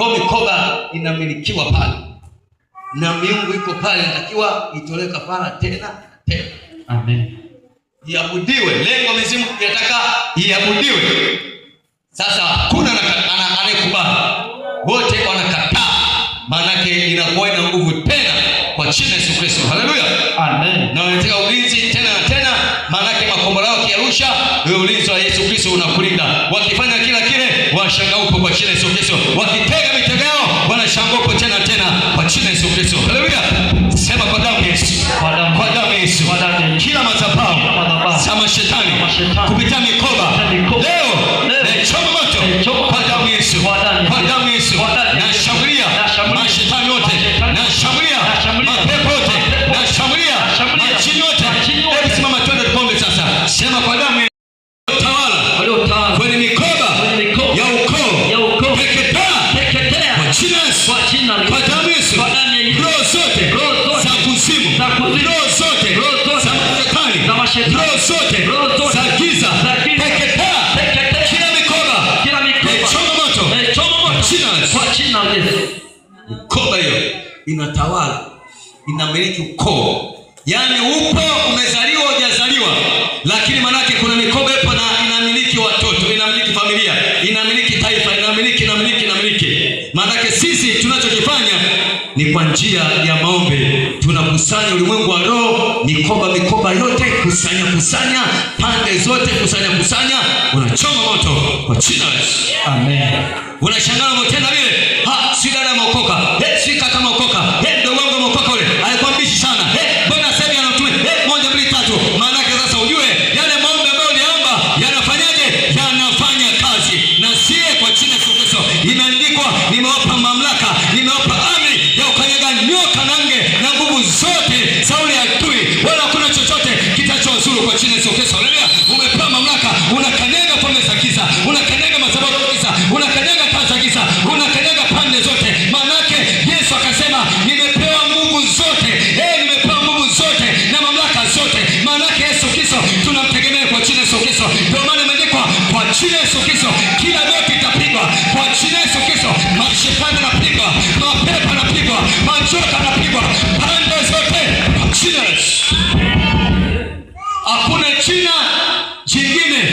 Kwa mikoba inamilikiwa pale na miungu iko pale, inatakiwa itolewe kafara tena. Amen. Iabudiwe. Lengo mizimu inataka iabudiwe. Sasa kuna anayekubali, wote wanakataa, maana yake inakuwa ina nguvu tena kwa jina la Yesu Kristo. Haleluya. Amen. Na wanataka ulinzi tena na tena, maana yake makombora yao kiarusha, wewe ulinzi wa Yesu Kristo unakulinda. Wakifanya kila kile, wanashangaa upo kwa jina la Yesu Kristo. Wakitega mitego yao, wanashangaa upo tena tena kwa jina la Yesu Kristo. Haleluya. Sema kwa damu ya Yesu. Kwa damu ya Yesu. Kila madhabahu za mashetani kupitia mikoba leo choma moto kwa damu ya Yesu. Kwa damu ya Yesu. Nashambulia mashetani yote. Nashambulia mapepo yote. Nashambulia majini yote. Hebu simama twende tuombe sasa. Sema kwa damu ya tawala kwenye mikoba ya ukoo. Teketea kwa jina la Yesu. Kwa damu ya Yesu. Roho zote za kuzimu. Roho zote za mashetani. Roho zote za giza. Teketea kila mikoba. Choma moto kwa jina la Yesu. Mikoba hiyo inatawala, inamiliki ukoo. Yaani upo umezaliwa hujazaliwa, lakini manake kuna mikoba ipo na inamiliki watoto, inamiliki familia, inamiliki taifa, inamiliki. Manake sisi tunachokifanya ni kwa njia ya maombi. Tunakusanya ulimwengu wa roho, mikoba yote, kusanya pande zote, kusanya, unachoma moto kwa jina la Yesu. Amen. Unashangaa tena vile, si dada mokoka, si kaka mokoka, ndio wangu mokoka ule alikuwa mbishi sana, mbona sasa anatume 1 2 3. Maana yake sasa ujue yale maombi ambayo uliomba yanafanyaje? Yanafanya kazi. Na sie kwa jina la Yesu imeandikwa, nimewapa mamlaka, nimewapa amri ya ukanyaga nyoka na nge na nguvu zote za ule adui, wala kuna chochote kitachowazuru kwa jina la Yesu. Haleluya. Umepewa mamlaka, unakanyaga falme za giza, unakanyaga madhabahu ya giza, unakanyaga taa za giza, unakanyaga pande zote. Maana yake Yesu akasema nimepewa nguvu zote, nimepewa nguvu zote na mamlaka zote. Maana yake Yesu Kristo tunamtegemea kwa jina la Yesu. Ndio maana imeandikwa kwa jina la Yesu kila goti itapigwa, kwa jina la Yesu Kristo mashetani yanapigwa, mapepo yanapigwa, machoka yanapigwa, pande zote kwa jina la Yesu. Hakuna jina jingine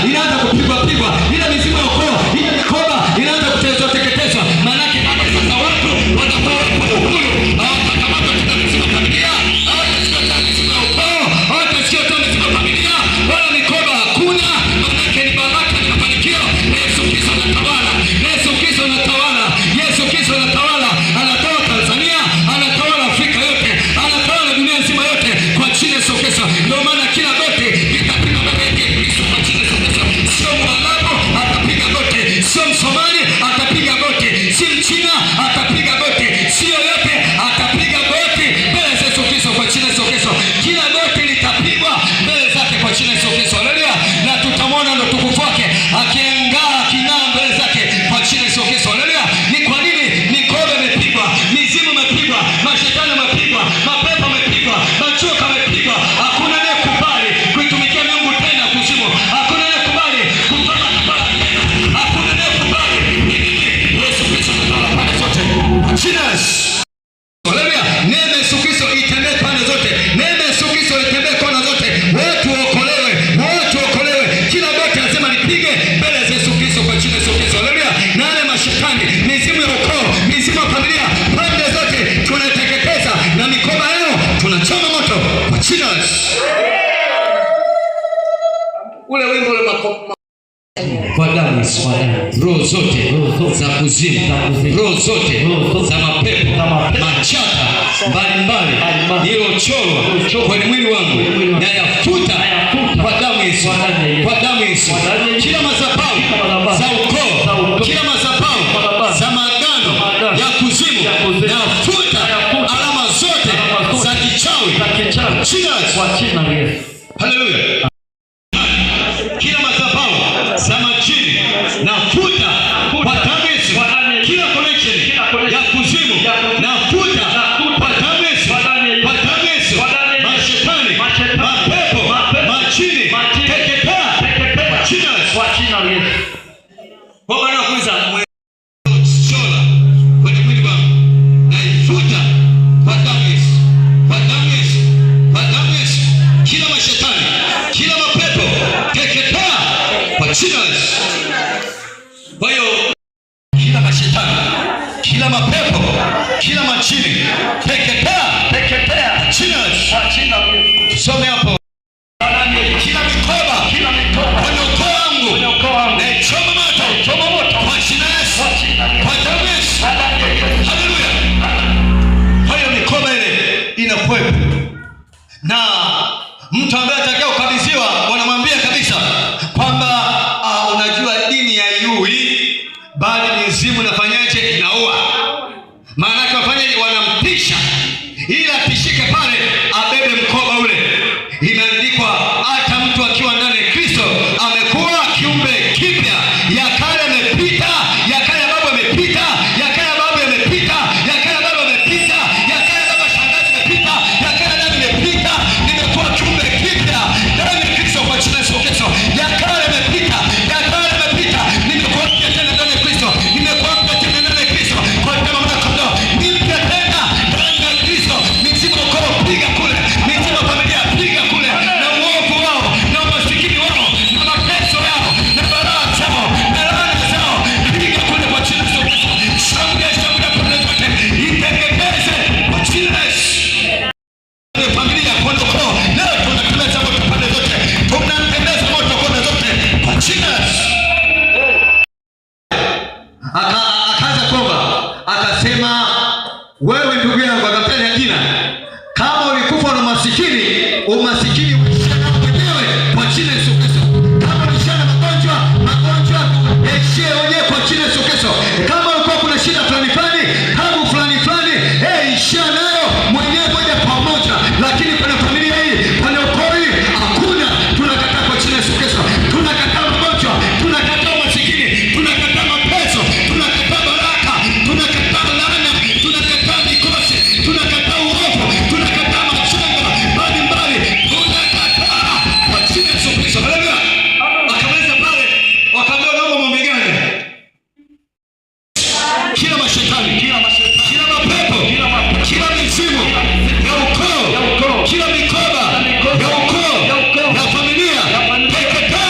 inaanza kupigwa, ila mizimu ya ukoo, ila mikoba inaanza kuteketezwa. Maana yake sasa watu watakuwa huru, hawatakamata tena mizimu ya familia, hawatasikia tena mizimu ya ukoo, hawatasikia tena mizimu ya familia, wala mikoba hakuna. Maana yake ni baraka, ni mafanikio. Yesu Kristo anatawala, Yesu Kristo anatawala, Yesu Kristo anatawala. Anatawala Tanzania, anatawala Afrika yote, anatawala dunia nzima yote kwa jina la Yesu Kristo. Ndio maana kila goti litapigwa mbele yake Kristo kwa jina la Yesu Kristo. Sio Mwarabu atapiga goti, sio Msomali atapiga goti, si Mchina atapiga goti, sio yote atapiga goti mbele za Yesu Kristo kwa jina la Yesu Kristo. Kila goti litapigwa mbele zake kwa jina la Yesu Kristo. Haleluya. Na tutamwona ndo tukufu wake aking'aa mbele zake kwa jina la Yesu Kristo. Haleluya. Ni kwa nini? Mikoba imepigwa, mizimu imepigwa, mashetani imepigwa, mapepo imepigwa, machoka imepigwa. Hakuna anayekubali kuitumikia Mungu tena kuzimu. Hakuna anayekubali kupata kibali tena. Hakuna anayekubali. Yesu Kristo anatawala pande zote. Jina la Yesu. Haleluya. Neema ya Yesu Kristo itembee pande zote. Neema ya Yesu Kristo itembee kona zote. Watu waokolewe, kila goti lazima lipige mbele za Yesu Kristo kwa jina la Yesu Kristo. Haleluya. Na wale mashetani, mizimu ya ukoo, mizimu ya familia, pande zote tunateketeza, na mikoba yao tunachoma moto kwa jina la Yesu. Ule wimbo ule kwa damu Yesu. Roho zote za kuzimu, roho zote za mapepo, machaka mbalimbali iliyochorwa kwenye mwili wangu na yafuta kwa damu Yesu. Kwa damu Yesu. Kila madhabahu za ukoo, kila madhabahu za maagano ya kuzimu, yafuta alama zote za kichawi kwa jina la Yesu. Haleluya. Kila madhabahu za majini nafuta kwa damu Yesu. Kila connection ya kuzimu nafuta kwa damu Yesu. Kwa damu Yesu. Mashetani, mapepo, majini, teketea kwa jina la Yesu. Kwa maana kwanza kila machini teketea, jina la Yesu. Tusome hapo. Kila mikoba kwenye ukoo wangu naichoma moto kwa jina la Yesu, kwa damu ya Yesu. Haleluya. Kwa hiyo mikoba ile inakuwepo, na mtu ambaye atakao kabidhiwa wanamwambia kabisa kwamba unajua dini ya yui bali mizimu nafanyaje, inaua. Maana yake wafanyaje, wanampisha ili atishike pale abebe mkoba ule. Imeandikwa hata mtu akiwa ndani ya Kristo amekuwa kiumbe kipya, ya kale yamepita, ya kale ya baba yamepita, ya kale ya baba yamepita, ya kale ya baba yamepita, ya kale ya baba shangazi yamepita, ya kale ya dada yamepita. Nimekuwa kiumbe kipya ndani ya Kristo kwa jina la Yesu Kristo. Ya kale yamepita, ya kale yamepita, nimekuwa mpya tena ndani ya Kristo, nimekuwa mpya tena ndani ya Kristo kwa damu ya kondoo, ni mpya tena ndani ya Kristo. Mizimu ukoo piga kule, mizimu familia piga kule, na uovu wao na umasikini wao na mateso yao na balaa zao na laana zao piga kule kwa jina la Yesu Kristo. Shambulia pande zote, iteketeze kwa jina la Yesu. Familia kwa ukoo leo tunatembeza moto pande zote, tunatembeza moto pande zote kwa jina la Yesu. Akaanza kuomba akasema, wewe ndugu yangu, akataja jina, kama ulikufa na umasikini, umasikini uishana mwenyewe kwa jina la Yesu Kristo. Kama ulishana magonjwa yaishie wenyewe kwa jina la Yesu Kristo. Kama ulikuwa kuna shida fulani tabu fulani ishia nayo mwenyewe moja kwa moja. Lakini kwenye familia hii, kwenye ukoo hii hakuna. Tunakataa kwa jina la Yesu Kristo. Tunakataa magonjwa, tunakataa umasikini, tunakataa mateso, tunakataa baraka, tunakataa laana, tunakataa mikosi, tunakataa uovu, tunakataa machanga mbalimbali, tunakataa kwa jina la Yesu Kristo. Haleluya. Wakamaliza pale, wakaambia naomba muombe gani? Kila mashetani, kila mapepo, kila mizimu ya ukoo, kila mikoba ya ukoo ya familia, teketea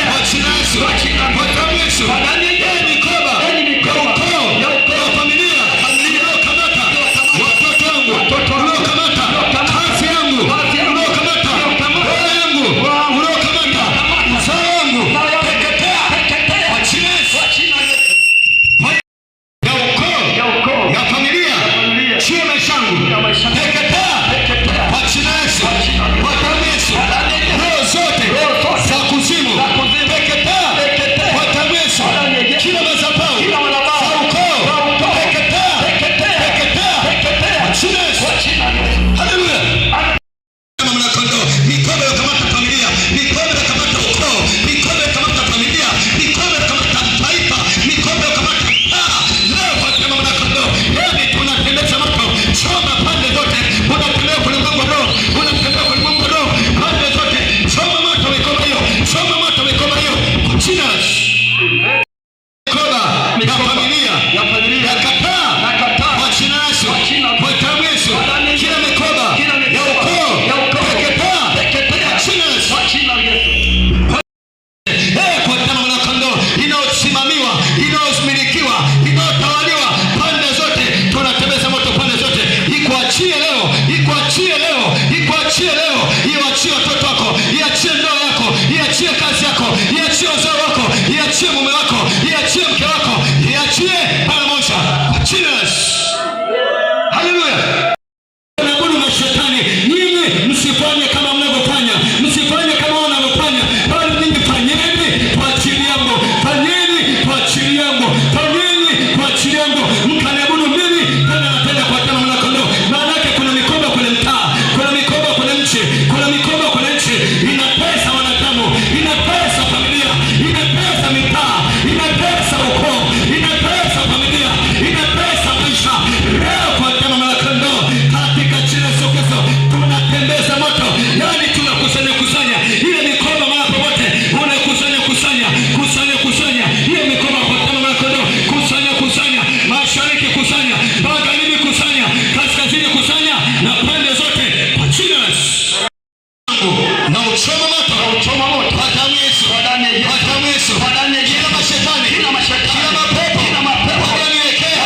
kwa jina la Yesu, kwa damu ya Yesu. Mikoba ya ukoo ya familia unaokamata watoto wangu, unaokamata kazi yangu, unaokamata ndoa yangu, unaokamata uzao wangu, teketea kwa jina la Yesu. Ya ukoo ya familia sio maisha yangu, teketea kwa jina la Yesu, kwa damu ya Yesu. Roho zote za kuzimu teketea kwa damu ya Yesu. Kila madhabahu za ukoo teketea kwa jina la Yesu. Haleluya. Kama mwanakondoo, mikoba inakamata familia, mikoba inakamata ukoo, mikoba inakamata familia, mikoba inakamata taifa, mikoba inakamata leo kwa kama mwanakondoo. Yaani tunatembeza moto, choma pande zote, unatembea kwenye mgongo roho, unatembea kwenye mgongo roho pande zote, choma moto mikoba hiyo, choma moto mikoba hiyo kwa jina la Yesu. Mikoba ya familia kataa kwa jina la Yesu, kwa damu ya Yesu. Kila mikoba ya ukoo teketea kwa jina la Yesu. Kwa damu ya kondoo inayosimamiwa, inayomilikiwa, inayotawaliwa pande zote, tunatembeza moto pande zote. Ikuachie leo, ikuachie leo, ikuachie leo. Iachie watoto wako, iachie ndoa yako, iachie kazi yako, iachie uzao wako, iachie mume wako, iachie mke wako, iachie pamoja kwa jina la Yesu. Haleluya. Naabudu mashetani, nyinyi msifanye kama mnavyofanya, msifanye kama wanavyofanya, bali nyinyi fanyeni kwa ajili yangu, fanyeni kwa ajili yangu, fanyeni kwa ajili yangu, mkaniabudu mimi tena na tena kwa damu ya kondoo. Maana yake kuna mikoba kwenye mtaa, kuna mikoba kwenye nchi, kuna mikoba kwenye nchi inapesa wanadamu, inapesa familia, inapesa mitaa, inapesa ukoo, inapesa familia, inapesa maisha. Leo kwa damu ya kondoo katika jina la Yesu Kristo tunatembeza moto, yaani tunakusanya ile mikoba mahali popote, kusanya ile mikoba kwa damu ya kondoo, kusanya mashariki, kusanya magharibi, kusanya kaskazini, kusanya na pande zote kwa jina la Yesu. Na uchoma moto kwa damu ya Yesu, kwa damu ya Yesu, kila mashetani, kila mapepo walioniwekea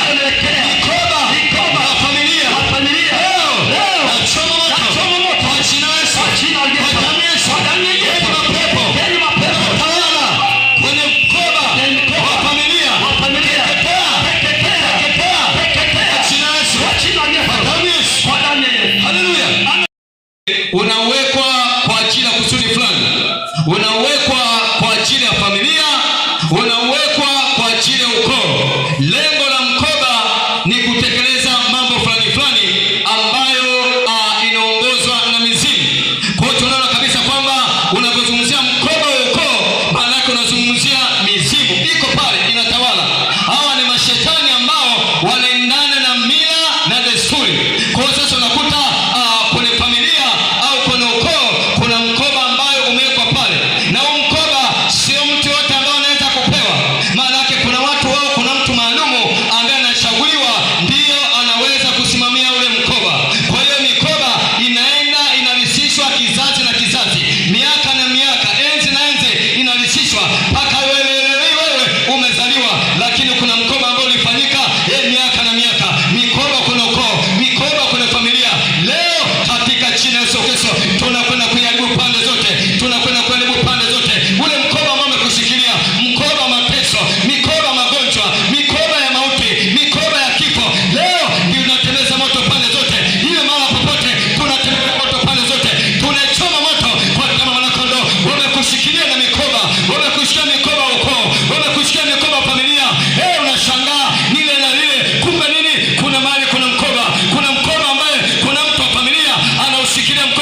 shikilia mkono